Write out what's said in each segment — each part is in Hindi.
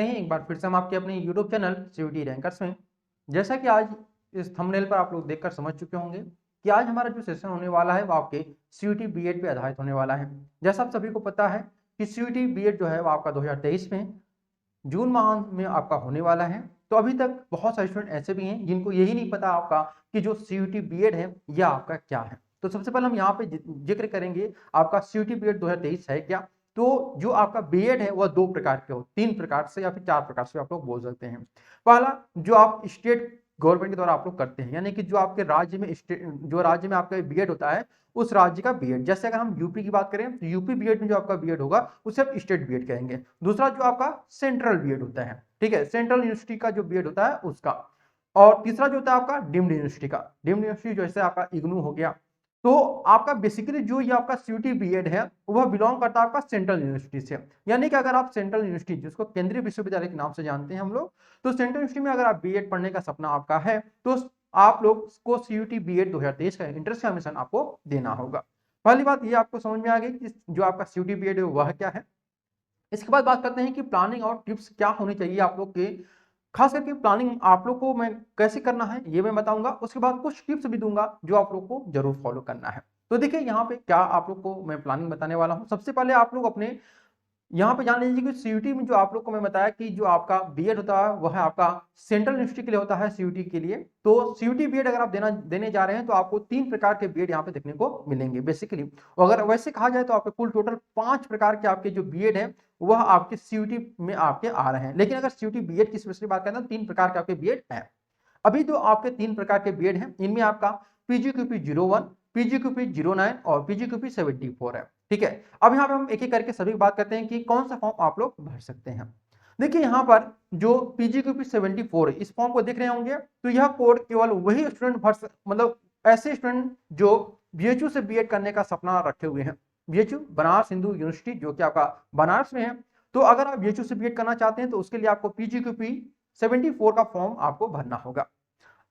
हैं एक बार फिर से हम आपके अपने यूट्यूब चैनल सीयूटी रैंकर्स में। जैसा कि आज इस थंबनेल पर आप लोग देखकर समझ चुके होंगे कि आज हमारा जो सेशन होने वाला है वो आपके सीयूटी बीएड पे आधारित होने वाला है। जैसा आप सभी को पता है कि सीयूटी बीएड जो है वो आपका 2023 में जून माह में आपका होने वाला है। तो अभी तक बहुत सारे स्टूडेंट ऐसे भी हैं जिनको यही नहीं पता आपका कि जो सीयूटी बीएड है यह आपका क्या है। तो सबसे पहले हम यहाँ पे जिक्र करेंगे आपका सीयूटी बीएड 2023 है क्या। तो जो आपका बीएड है वह दो प्रकार के हो, तीन प्रकार से या फिर चार प्रकार से आप लोग बोल सकते हैं। पहला जो आप स्टेट गवर्नमेंट के द्वारा आप लोग करते हैं, यानी कि जो आपके राज्य में जो राज्य में आपका बीएड होता है उस राज्य का बीएड। जैसे अगर हम यूपी की बात करें तो यूपी बीएड में जो आपका बीएड होगा उसे आप स्टेट बीएड कहेंगे। दूसरा जो आपका सेंट्रल बीएड होता है, ठीक है, सेंट्रल यूनिवर्सिटी का जो बीएड होता है उसका। और तीसरा जो होता है आपका डीम्ड यूनिवर्सिटी का। डीम्ड यूनिवर्सिटी जैसे आपका इग्नू हो गया। तो आपका बेसिकली जो ये आपका सीयूटी बीएड है वह बिलोंग करता है आपका सेंट्रल यूनिवर्सिटी से। यानी कि अगर आप सेंट्रल यूनिवर्सिटी जिसको केंद्रीय विश्वविद्यालय के नाम से जानते हैं हम लोग, तो सेंट्रल यूनिवर्सिटी में अगर आप बीएड पढ़ने का सपना आपका है तो आप लोग को सीयूटी बीएड 2023 का एंट्रेंस एग्जामिनेशन आपको देना होगा। पहली बात ये आपको समझ में आ गई कि जो आपका सीयूटी बीएड है वह क्या है। इसके बाद बात करते हैं कि प्लानिंग और टिप्स क्या होनी चाहिए आप लोग के। खास करके प्लानिंग आप लोग को मैं कैसे करना है ये मैं बताऊंगा। उसके बाद कुछ टिप्स भी दूंगा जो आप लोग को जरूर फॉलो करना है। तो देखिए यहाँ पे क्या आप लोग को मैं प्लानिंग बताने वाला हूँ। सबसे पहले आप लोग अपने यहाँ पे जान लीजिए कि सीयूटी में जो आप लोग को मैं बताया कि जो आपका बीएड होता है वह आपका सेंट्रल यूनिवर्सिटी के लिए होता है सीयूटी के लिए। तो सीयूटी बीएड अगर आप देने जा रहे हैं तो आपको तीन प्रकार के बीएड यहाँ पे देखने को मिलेंगे बेसिकली। अगर वैसे कहा जाए तो आपके कुल टोटल 5 प्रकार के आपके जो बीएड है वह आपके सीयूटी में आपके आ रहे हैं। लेकिन अगर सीयूटी बीएड की स्पेशली बात करें तो 3 प्रकार के आपके बीएड है। अभी जो आपके 3 प्रकार के बीएड हैं इनमें आपका पीजीक्यूपी 01, पीजीक्यूपी 09 और पीजीक्यूपी 74 है। ठीक है, अब यहाँ पे हम एक एक करके सभी बात करते हैं कि कौन सा फॉर्म आप लोग भर सकते हैं। देखिए यहाँ पर जो पीजीक्यूपी 74 है इस फॉर्म को देख रहे होंगे तो यह कोड केवल वही स्टूडेंट मतलब ऐसे स्टूडेंट जो बीएचयू से बीएड करने का सपना रखे हुए हैं। बीएचयू बनारस हिंदू यूनिवर्सिटी जो कि आपका बनारस में है। तो अगर आप बीएचयू से बीएड करना चाहते हैं तो उसके लिए आपको पीजीक्यूपी 74 का फॉर्म आपको भरना होगा।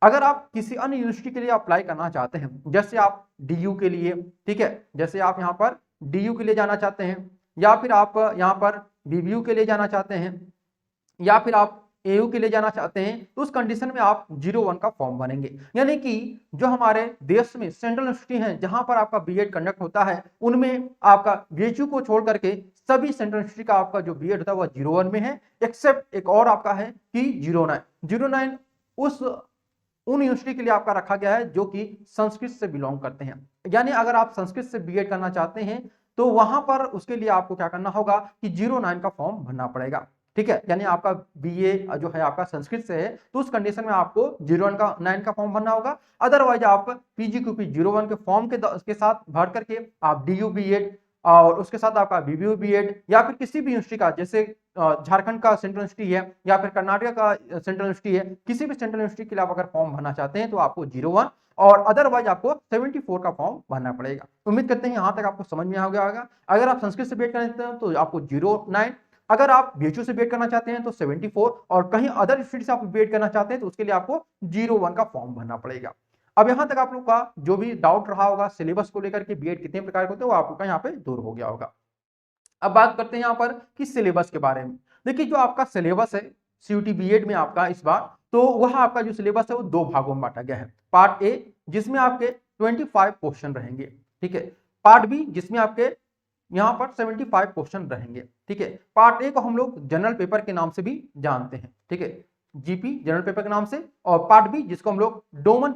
अगर आप किसी अन्य यूनिवर्सिटी के लिए अप्लाई करना चाहते हैं, जैसे आप डीयू के लिए, ठीक है, जैसे आप यहाँ पर डीयू के लिए जाना चाहते हैं, या फिर आप यहाँ पर बीबीयू के लिए जाना चाहते हैं, या फिर आप एयू के लिए जाना चाहते हैं, तो उस कंडीशन में आप 01 का फॉर्म भरेंगे। यानी कि जो हमारे देश में सेंट्रल यूनिवर्सिटी हैं जहां पर आपका बीएड कंडक्ट होता है उनमें आपका बीएचयू को छोड़ करके सभी सेंट्रल यूनिवर्सिटी का आपका जो बीएड होता है वह 01 में है, एक्सेप्ट एक और आपका है कि 09 उस उन यूनिवर्सिटी के लिए आपका रखा गया है जो कि संस्कृत से बिलोंग करते हैं। यानी अगर आप संस्कृत से बीएड करना चाहते हैं तो वहां पर उसके लिए आपको क्या करना होगा कि 09 का फॉर्म भरना पड़ेगा। ठीक है, यानी आपका बीए जो है आपका संस्कृत से है तो उस कंडीशन में आपको 09 का फॉर्म भरना होगा। अदरवाइज आप पीजीक्यूपी 01 के फॉर्म के साथ भर करके आप डीयू बीएड और उसके साथ आपका बीबीयू बीएड या फिर किसी भी यूनिवर्सिटी का, जैसे झारखंड का सेंट्रल यूनिवर्सिटी है या फिर कर्नाटक का सेंट्रल यूनिवर्सिटी है, किसी भी सेंट्रल यूनिवर्सिटी के लिए आप अगर फॉर्म भरना चाहते हैं तो आपको 01 और अदरवाइज आपको 74 का फॉर्म भरना पड़ेगा। उम्मीद करते हैं यहाँ तक आपको समझ में आ गया होगा। अगर आप संस्कृत से बीएड करना चाहते हैं तो आपको 09, अगर आप बीएचयू से बीएड करना चाहते हैं तो 74 और कहीं अदर यूनिवर्सिटी से आप बीएड करना चाहते हैं तो उसके लिए आपको 01 का फॉर्म भरना पड़ेगा। अब यहां तक आप लोग का जो भी डाउट रहा होगा सिलेबस को लेकर के बीएड कितने प्रकार के होते हैं वो आपका यहाँ पे दूर हो गया होगा। अब बात करते हैं यहाँ पर कि सिलेबस के बारे में। देखिए जो आपका सिलेबस है सीयूटी बीएड में आपका इस बार, तो वह आपका जो सिलेबस है वो 2 भागों में बांटा गया है। पार्ट ए जिसमें आपके 25 क्वेश्चन रहेंगे, ठीक है। पार्ट बी जिसमें आपके यहाँ पर 75 क्वेश्चन रहेंगे, ठीक है। पार्ट ए को हम लोग जनरल पेपर के नाम से भी जानते हैं, ठीक है, जीपी जनरल पेपर के नाम से। और पार्ट बी जिसको हम लोग डोमेन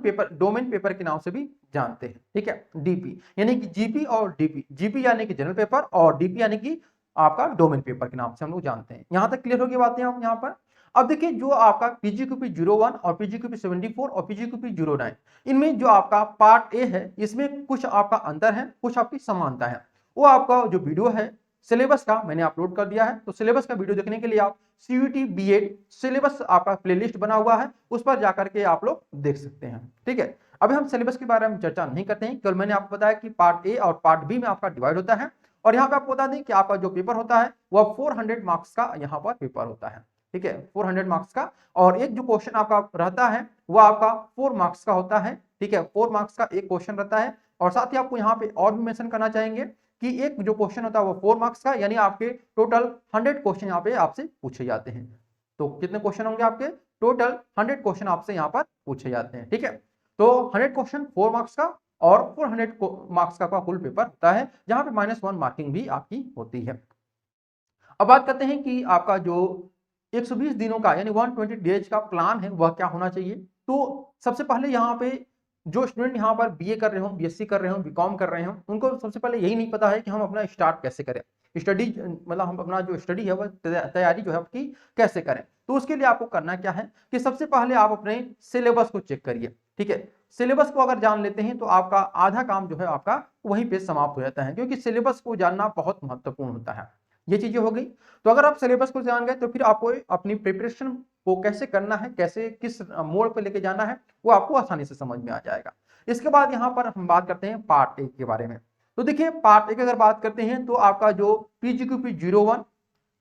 पेपर के नाम से भी जानते हैं, ठीक है, डीपी। यानी कि जीपी और डीपी, जीपी यानी कि जनरल पेपर और डीपी यानी कि आपका डोमेन पेपर के नाम से हम लोग जानते हैं। यहां तक क्लियर होगी बातें हम यहाँ पर। अब देखिए जो आपका पीजीक्यूपी 01 और पीजीक्यूपी 74 और पीजीक्यूपी 09 इनमें जो आपका पार्ट ए है इसमें कुछ आपका अंतर है, कुछ आपकी समानता है। वो आपका जो वीडियो है सिलेबस का मैंने अपलोड कर दिया है। तो सिलेबस का वीडियो देखने के लिए आप सीयूटी बीएड सिलेबस आपका प्लेलिस्ट बना हुआ है उस पर जाकर के आप लोग देख सकते हैं, ठीक है। अभी हम सिलेबस के बारे में चर्चा नहीं करते हैं, केवल मैंने आपको बताया कि पार्ट ए और पार्ट बी में आपका डिवाइड होता है। और यहाँ पे आपको बता दें कि आपका जो पेपर होता है वह 400 मार्क्स का यहाँ पर पेपर होता है, ठीक है, 400 मार्क्स का। और एक जो क्वेश्चन आपका रहता है वह आपका 4 मार्क्स का होता है, ठीक है, 4 मार्क्स का एक क्वेश्चन रहता है। और साथ ही आपको यहाँ पे और भी मेंशन करना चाहेंगे कि एक जो क्वेश्चन होता है वो 4 मार्क्स का, यानी आपके टोटल 100 क्वेश्चन यहाँ पे आपसे पूछे जाते हैं। तो कितने क्वेश्चन होंगे आपके? टोटल 100 क्वेश्चन आपसे यहाँ पर पूछे जाते हैं, ठीक है। तो 100 क्वेश्चन 4 मार्क्स का और 400 मार्क्स का कुल पेपर होता है, जहां पे -1 मार्किंग भी आपकी होती है। अब बात करते हैं कि आपका जो 120 दिनों का यानी 120 डेज का प्लान है वह क्या होना चाहिए। तो सबसे पहले यहाँ पे जो स्टूडेंट यहाँ पर बीए कर रहे हो, बीएससी कर रहे हो, बीकॉम कर रहे हो, उनको सबसे पहले यही नहीं पता है कि हम अपना स्टार्ट कैसे करें, स्टडी मतलब हम अपना जो स्टडी है वह तैयारी जो है आपकी कैसे करें। तो उसके लिए आपको करना क्या है कि सबसे पहले आप अपने सिलेबस को चेक करिए, ठीक है। सिलेबस को अगर जान लेते हैं तो आपका आधा काम जो है आपका वहीं पे समाप्त हो जाता है, क्योंकि सिलेबस को जानना बहुत महत्वपूर्ण होता है। ये चीजें हो गई। तो अगर आप सिलेबस को जान गए तो फिर आपको अपनी प्रिपरेशन को कैसे करना है, कैसे किस मोड़ पे लेके जाना है, वो आपको आसानी से समझ में आ जाएगा। इसके बाद यहाँ पर हम बात करते हैं पार्ट 1 के बारे में। तो देखिए पार्ट 1 अगर बात करते हैं तो आपका जो PGQP 01,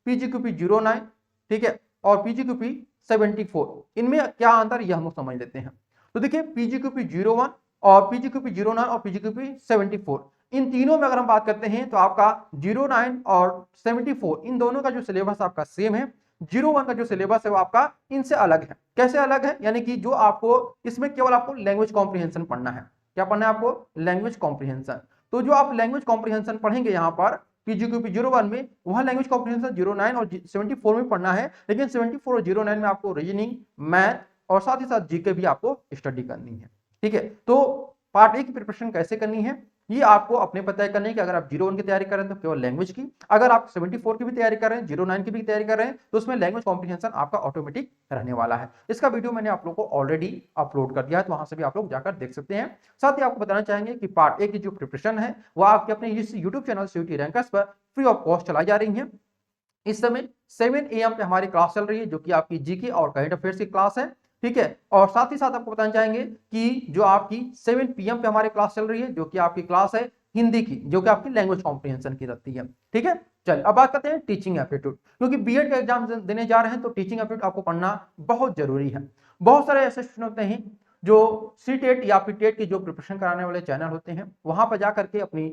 PGQP 09, ठीक है, और PGQP 74, इनमें क्या अंतर यह हम लोग समझ लेते हैं। तो देखिए PGQP 01 और PGQP 09 और PGQP 74, इन तीनों में अगर हम बात करते हैं तो आपका 09 और 74 इन दोनों का जो सिलेबस आपका सेम है। 01 का जो सिलेबस है वो आपका इनसे अलग है। कैसे अलग है? यानी कि जो आपको इसमें केवल आपको लैंग्वेज कॉम्प्रिहेंशन पढ़ना है। क्या पढ़ना है आपको? Language comprehension. तो जो आप लैंग्वेज कॉम्प्रिहेंशन पढ़ेंगे यहाँ पर PGQP 01 में, वहां लैंग्वेज कॉम्प्रिहेंशन 09 और 74 में पढ़ना है, लेकिन 74 और 09 में आपको रीजनिंग, मैथ और साथ ही साथ जीके भी आपको स्टडी करनी है, ठीक है। तो पार्ट 1 की प्रिपरेशन कैसे करनी है ये आपको अपने पता करनी है कि अगर आप 01 की तैयारी कर रहे हैं तो केवल लैंग्वेज की, अगर आप 74 की भी तैयारी कर रहे हैं, 09 की भी तैयारी कर रहे हैं, तो उसमें लैंग्वेज कॉम्प्रिहेंशन आपका ऑटोमेटिक रहने वाला है। इसका वीडियो मैंने आप लोगों को ऑलरेडी अपलोड कर दिया है, तो वहां से भी आप लोग जाकर देख सकते हैं। साथ ही आपको बताना चाहेंगे कि पार्ट 1 की जो प्रिपरेशन है वो आपके अपने इस यूट्यूब चैनल सीयूटी रैंकर्स पर फ्री ऑफ कॉस्ट चलाई जा रही है। इस समय 7 AM पे हमारी क्लास चल रही है, जो कि आपकी जीके और करंट अफेयर्स की क्लास है, ठीक है। और साथ ही साथ आपको बताना चाहेंगे कि जो आपकी 7 PM पे हमारी क्लास चल रही है, जो कि आपकी क्लास है हिंदी की, जो कि आपकी लैंग्वेज कॉम्प्रिहेंशन की रहती है, ठीक है। चलिए अब बात करते हैं टीचिंग एप्टीट्यूड, क्योंकि बीएड का एग्जाम देने जा रहे हैं तो टीचिंग एप्टीट्यूड आपको पढ़ना बहुत जरूरी है। बहुत सारे ऐसे स्टूडेंट होते हैं जो सीटेट या फिर टेट की जो प्रिपरेशन कराने वाले चैनल होते हैं, वहां पर जाकर के अपनी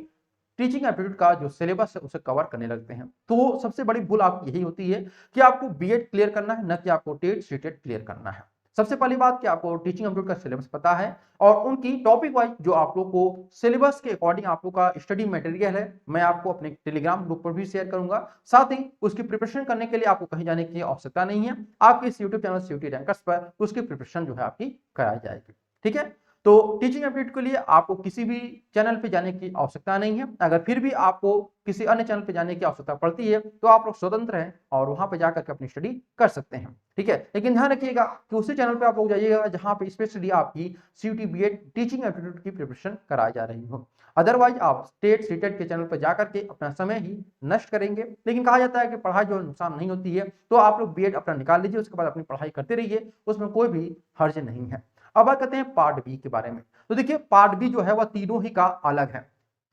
टीचिंग एप्टीट्यूड का जो सिलेबस है उसे कवर करने लगते हैं। तो सबसे बड़ी भूल आपकी यही होती है कि आपको बीएड क्लियर करना है, न कि आपको टेट सीटेट क्लियर करना है। सबसे पहली बात कि आपको टीचिंग एप्टीट्यूड का सिलेबस पता है और उनकी टॉपिक वाइज जो आप लोग को सिलेबस के अकॉर्डिंग आप लोग का स्टडी मटेरियल है, मैं आपको अपने टेलीग्राम ग्रुप पर भी शेयर करूंगा। साथ ही उसकी प्रिपरेशन करने के लिए आपको कहीं जाने की आवश्यकता नहीं है, आपके इस यूट्यूब चैनल सीयूटी रैंकर्स पर उसकी प्रिपरेशन जो है आपकी कराई जाएगी, ठीक है। तो टीचिंग एप्टीट्यूड के लिए आपको किसी भी चैनल पे जाने की आवश्यकता नहीं है। अगर फिर भी आपको किसी अन्य चैनल पे जाने की आवश्यकता पड़ती है तो आप लोग स्वतंत्र हैं और वहां पे जाकर के अपनी स्टडी कर सकते हैं, ठीक है। लेकिन ध्यान रखिएगा कि उसी चैनल पे आप लोग जाइएगा जहां पे स्पेशली आपकी सीयूटी बीएड टीचिंग एप्टीट्यूड की प्रिपरेशन कराई जा रही हो। अदरवाइज आप स्टेट सीटेट के चैनल पर जाकर के अपना समय ही नष्ट करेंगे। लेकिन कहा जाता है कि पढ़ाई जो नुकसान नहीं होती है, तो आप लोग बीएड अपना निकाल लीजिए, उसके बाद अपनी पढ़ाई करते रहिए, उसमें कोई भी हर्ज नहीं है। अब बात करते हैं पार्ट बी के बारे में। तो देखिए पार्ट बी जो है वह तीनों ही का अलग है,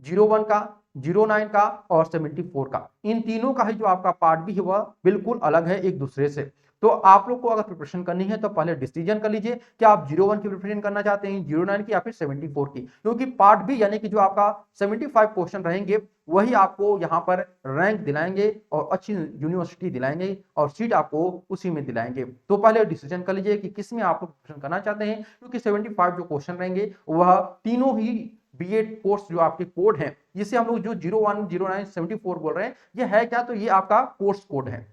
01 का, 09 का और 74 का। इन तीनों का ही जो आपका पार्ट बी है वह बिल्कुल अलग है एक दूसरे से। तो आप लोग को अगर प्रिपरेशन करनी है तो पहले डिसीजन कर लीजिए कि आप 01 की प्रिपरेशन करना चाहते हैं, 09 की या फिर 74 की, क्योंकि पार्ट बी यानी कि जो आपका 75 क्वेश्चन रहेंगे वही आपको यहाँ पर रैंक दिलाएंगे और अच्छी यूनिवर्सिटी दिलाएंगे और सीट आपको उसी में दिलाएंगे। तो पहले डिसीजन कर लीजिए कि किस में आप लोग प्रिपरेशन करना चाहते हैं, क्योंकि 75 जो क्वेश्चन रहेंगे वह तीनों ही बीएड कोर्स जो आपके कोड हैं, जिसे हम लोग जो 01, 09, 74 बोल रहे हैं, ये है क्या? तो ये आपका कोर्स कोड है।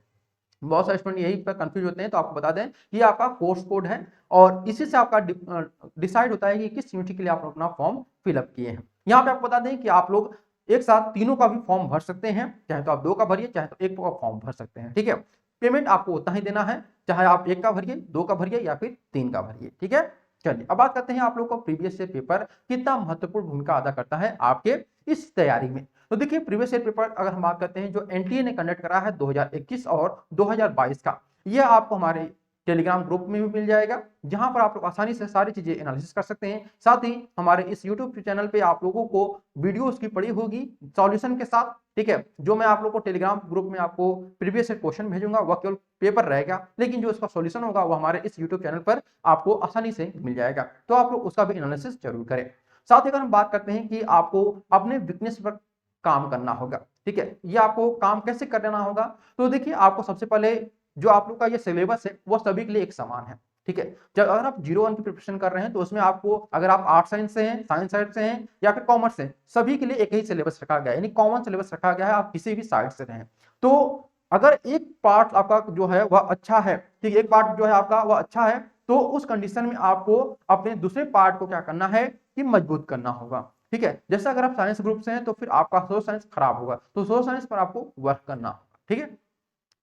बहुत सारे स्टूडेंट यही पर कंफ्यूज होते हैं, तो आपको बता दें कि ये आपका कोर्स कोड है और इसी से आपका डिसाइड होता है कि किस यूनिवर्सिटी के लिए आप अपना फॉर्म फिलअप किए हैं। यहाँ पे आपको बता दें कि आप लोग एक साथ तीनों का भी फॉर्म भर सकते हैं, चाहे तो आप 2 का भरिए, चाहे तो 1 का फॉर्म भर सकते हैं, ठीक है। पेमेंट आपको उतना ही देना है, चाहे आप 1 का भरिए, 2 का भरिए या फिर 3 का भरिए, ठीक है। चलिए अब बात करते हैं आप लोग को प्रीवियस ईयर पेपर कितना महत्वपूर्ण भूमिका अदा करता है आपके इस तैयारी में। तो देखिए प्रीवियस ईयर पेपर अगर हम बात करते हैं जो एनटीए ने कंडक्ट करा है 2021 और 2022 का, यह आपको हमारे टेलीग्राम ग्रुप में भी मिल जाएगा, जहां पर आप लोग आसानी से सारी चीजें एनालिसिस कर सकते हैं। साथ ही हमारे इस यूट्यूब चैनल पे आप लोगों को वीडियोस की पड़ी होगी सॉल्यूशन के साथ, ठीक है। जो मैं आप लोग को टेलीग्राम ग्रुप में आपको प्रीवियस ईयर क्वेश्चन भेजूंगा वह केवल पेपर रहेगा, लेकिन जो इसका सॉल्यूशन होगा वो हमारे इस यूट्यूब चैनल पर आपको आसानी से मिल जाएगा, तो आप लोग उसका भी एनालिसिस जरूर करें। साथ ही अगर हम बात करते हैं कि आपको अपने वीकनेस पर काम करना होगा, ठीक है, ये आपको काम कैसे करना होगा। तो देखिए आपको सबसे पहले जो आप लोग का ये सिलेबस है वो सभी के लिए एक समान है। ठीक है, जब अगर आप 01 की प्रिपरेशन कर रहे हैं तो उसमें आपको, अगर आप आर्ट साइंस से हैं, साइंस साइड से हैं या फिर कॉमर्स से, सभी के लिए एक ही सिलेबस रखा गया है, यानी कॉमन सिलेबस रखा गया है, आप किसी भी साइड से रहें। तो अगर एक पार्ट आपका जो है वह अच्छा है, ठीक, एक पार्ट जो है आपका वह अच्छा है, तो उस कंडीशन में आपको अपने दूसरे पार्ट को क्या करना है कि मजबूत करना होगा। ठीक है, जैसे अगर आप साइंस ग्रुप से हैं तो फिर आपका सोशल साइंस खराब होगा, तो सोशल साइंस पर आपको वर्क करना होगा। ठीक है,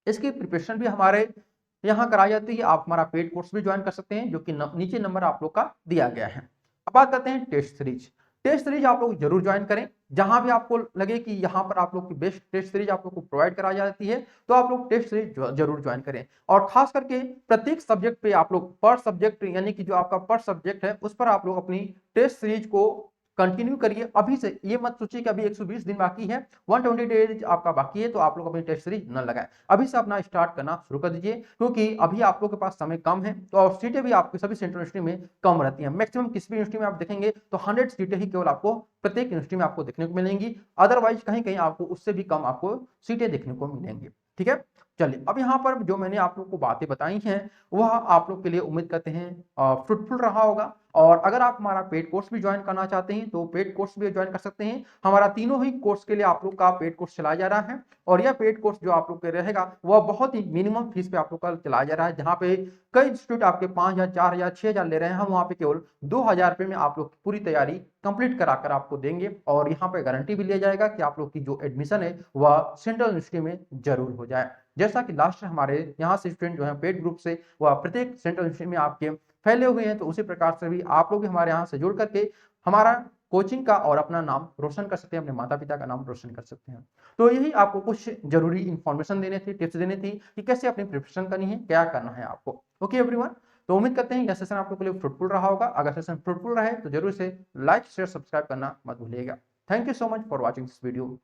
इसकी प्रिपरेशन भी हमारे यहाँ कराई जाती है। आप हमारा पेड कोर्स भी ज्वाइन कर सकते हैं, जो कि नीचे नंबर आप लोग का दिया गया है। अब बात करते हैं टेस्ट सीरीज। टेस्ट सीरीज आप लोग जरूर ज्वाइन करें, जहां भी आपको लगे कि यहाँ पर आप लोग की बेस्ट टेस्ट सीरीज आप लोग को प्रोवाइड कराई जाती है, तो आप लोग टेस्ट सीरीज जरूर ज्वाइन करें। और खास करके प्रत्येक सब्जेक्ट पे आप लोग पर सब्जेक्ट, यानी कि जो आपका पर सब्जेक्ट है उस पर आप लोग अपनी टेस्ट सीरीज को कंटिन्यू करिए अभी से। ये मत सोचिए कि अभी 120 दिन बाकी है, 120 डेज आपका बाकी है तो आप लोग अपनी टेस्ट सीरीज न लगाएं। अभी से अपना स्टार्ट करना शुरू कर दीजिए, क्योंकि अभी आप लोग के पास समय कम है, तो और सीटें भी आपकी सभी सेंट्रल यूनिवर्सिटी में कम रहती हैं। मैक्सिमम किसी भी यूनिवर्सिटी में आप देखेंगे तो 100 सीटें ही केवल आपको प्रत्येक यूनिवर्सिटी में आपको देखने को मिलेंगी, अदरवाइज कहीं कहीं आपको उससे भी कम आपको सीटें देखने को मिलेंगी। ठीक है, चलिए अब यहाँ पर जो मैंने आप लोग को बातें बताई हैं वह आप लोग के लिए उम्मीद करते हैं फ्रूटफुल रहा होगा। और अगर आप हमारा पेड कोर्स भी ज्वाइन करना चाहते हैं तो पेड कोर्स भी ज्वाइन कर सकते हैं। हमारा तीनों ही कोर्स के लिए आप लोग का पेड कोर्स चलाया जा रहा है, और यह पेड कोर्स जो आप लोग के रहेगा वह बहुत ही मिनिमम फीस पे आप लोग का चलाया जा रहा है। जहाँ पे कई इंस्टीट्यूट आपके 5,000, 4,000, 6,000 ले रहे हैं, हम वहाँ पे केवल 2,000 रुपये में आप लोग पूरी तैयारी कंप्लीट कराकर आपको देंगे। और यहाँ पे गारंटी भी लिया जाएगा कि आप लोग की जो एडमिशन है वह सेंट्रल यूनिवर्सिटी में जरूर हो जाए। जैसा कि लास्ट हमारे यहाँ से स्टूडेंट जो है पेड ग्रुप से वह प्रत्येक सेंट्रल यूनिवर्सिटी में आपके फैले हुए हैं, तो उसी प्रकार से भी आप लोग भी हमारे यहाँ से जुड़ करके हमारा कोचिंग का और अपना नाम रोशन कर सकते हैं, अपने माता पिता का नाम रोशन कर सकते हैं। तो यही आपको कुछ जरूरी इंफॉर्मेशन देने थी, टिप्स देने थी कि कैसे अपनी प्रिपरेशन करनी है, क्या करना है आपको। ओके एवरीवन, तो उम्मीद करते हैं यह सेशन आप लोग के लिए फ्रूटफुल रहा होगा। अगर सेशन फ्रूटफुल रहे तो जरूर से लाइक शेयर सब्सक्राइब करना मत भूलिएगा। Thank you so much for watching this video.